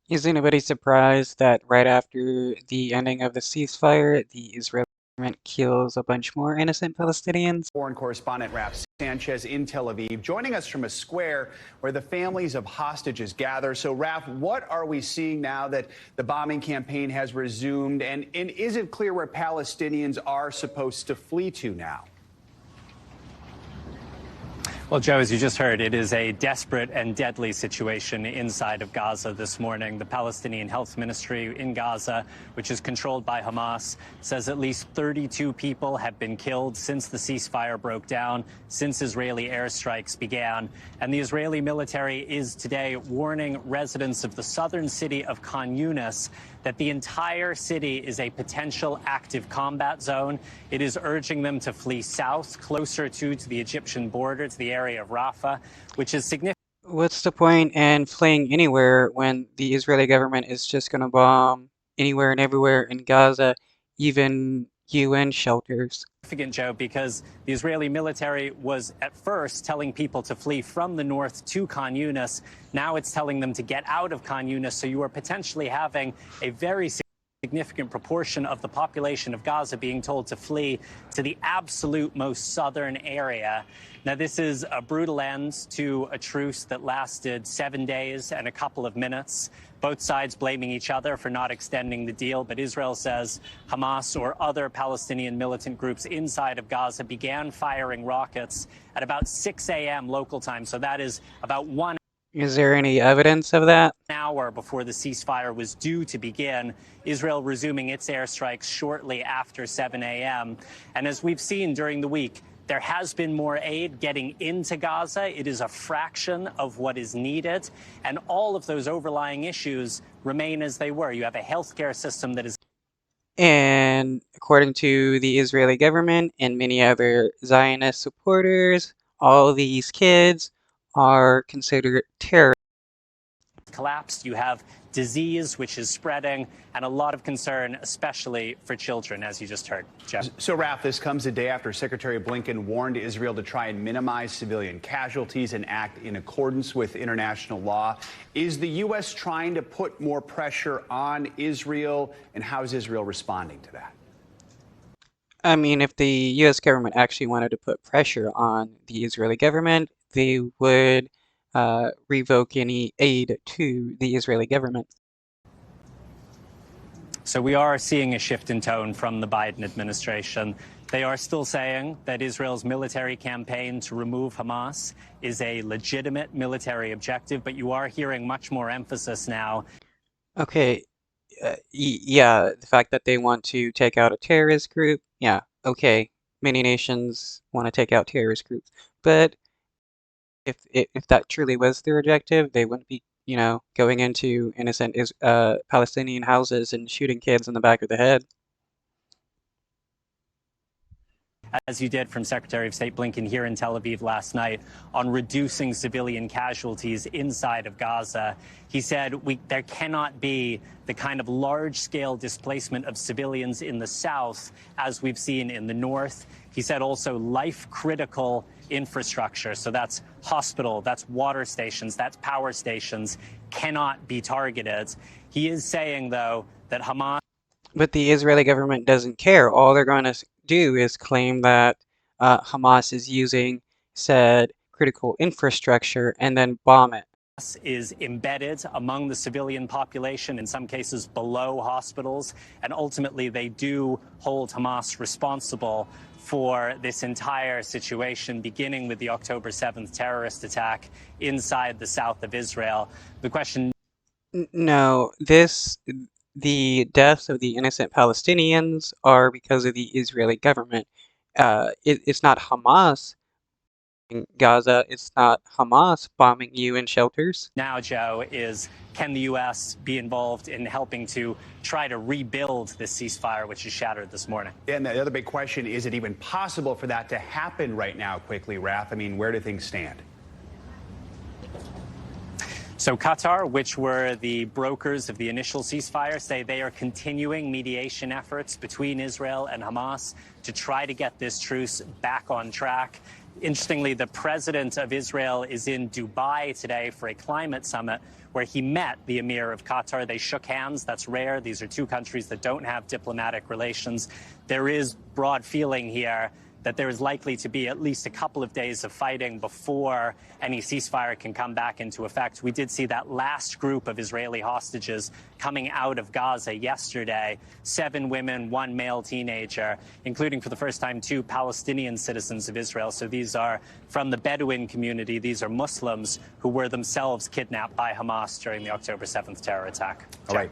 Is anybody surprised that right after the ending of the ceasefire, the Israeli government kills a bunch more innocent Palestinians? Foreign correspondent Raf Sanchez in Tel Aviv, joining us from a square where the families of hostages gather. So, Raf, what are we seeing now that the bombing campaign has resumed? And is it clear where Palestinians are supposed to flee to now? Well, Joe, as you just heard, it is a desperate and deadly situation inside of Gaza this morning. The Palestinian Health Ministry in Gaza, which is controlled by Hamas, says at least 32 people have been killed since the ceasefire broke down, since Israeli airstrikes began. And the Israeli military is today warning residents of the southern city of Khan Yunis that the entire city is a potential active combat zone. It is urging them to flee south, closer to the Egyptian border, to the area of Rafah, which is significant. What's the point in fleeing anywhere when the Israeli government is just going to bomb anywhere and everywhere in Gaza, even UN shelters? Significant, Joe, because the Israeli military was at first telling people to flee from the north to Khan Yunis. Now it's telling them to get out of Khan Yunis. So you are potentially having a very significant proportion of the population of Gaza being told to flee to the absolute most southern area. Now, this is a brutal end to a truce that lasted 7 days and a couple of minutes. Both sides blaming each other for not extending the deal, but Israel says Hamas or other Palestinian militant groups inside of Gaza began firing rockets at about 6 a.m. local time. So that is about 1 Is there any evidence of that? hour before the ceasefire was due to begin, Israel resuming its airstrikes shortly after 7 a.m. And as we've seen during the week, there has been more aid getting into Gaza. It is a fraction of what is needed. And all of those overlying issues remain as they were. You have a healthcare system that is. And according to the Israeli government and many other Zionist supporters, all these kids are considered terrorists. Collapsed. You have disease, which is spreading, and a lot of concern, especially for children, as you just heard. Jeff. So, Raf, this comes a day after Secretary Blinken warned Israel to try and minimize civilian casualties and act in accordance with international law. Is the U.S. trying to put more pressure on Israel, and how is Israel responding to that? I mean, if the U.S. government actually wanted to put pressure on the Israeli government, they would revoke any aid to the Israeli government. So we are seeing a shift in tone from the Biden administration. They are still saying that Israel's military campaign to remove Hamas is a legitimate military objective, but you are hearing much more emphasis now. Okay, yeah, the fact that they want to take out a terrorist group, yeah, okay, many nations want to take out terrorist groups, but if that truly was their objective, they wouldn't be, going into innocent Palestinian houses and shooting kids in the back of the head. As you did from Secretary of State Blinken here in Tel Aviv last night, on reducing civilian casualties inside of Gaza. He said there cannot be the kind of large-scale displacement of civilians in the south as we've seen in the north. He said also life-critical infrastructure, so that's hospital, that's water stations, that's power stations, cannot be targeted. He is saying, though, that Hamas. But the Israeli government doesn't care. All they're going to do is claim that Hamas is using said critical infrastructure and then bomb it. Is embedded among the civilian population, in some cases below hospitals, and ultimately they do hold Hamas responsible for this entire situation, beginning with the October 7th terrorist attack inside the south of Israel. The question. No, the deaths of the innocent Palestinians are because of the Israeli government. It's not Hamas in Gaza. It's not Hamas bombing UN shelters. Now, Joe, is can the U.S. be involved in helping to try to rebuild this ceasefire, which is shattered this morning? And the other big question, is it even possible for that to happen right now quickly, Raf? I mean, where do things stand? So Qatar, which were the brokers of the initial ceasefire, say they are continuing mediation efforts between Israel and Hamas to try to get this truce back on track. Interestingly, the president of Israel is in Dubai today for a climate summit where he met the Emir of Qatar. They shook hands. That's rare. These are two countries that don't have diplomatic relations. There is broad feeling here that there is likely to be at least a couple of days of fighting before any ceasefire can come back into effect. We did see that last group of Israeli hostages coming out of Gaza yesterday, 7 women, 1 male teenager, including for the first time 2 Palestinian citizens of Israel. So these are from the Bedouin community. These are Muslims who were themselves kidnapped by Hamas during the October 7th terror attack. All right.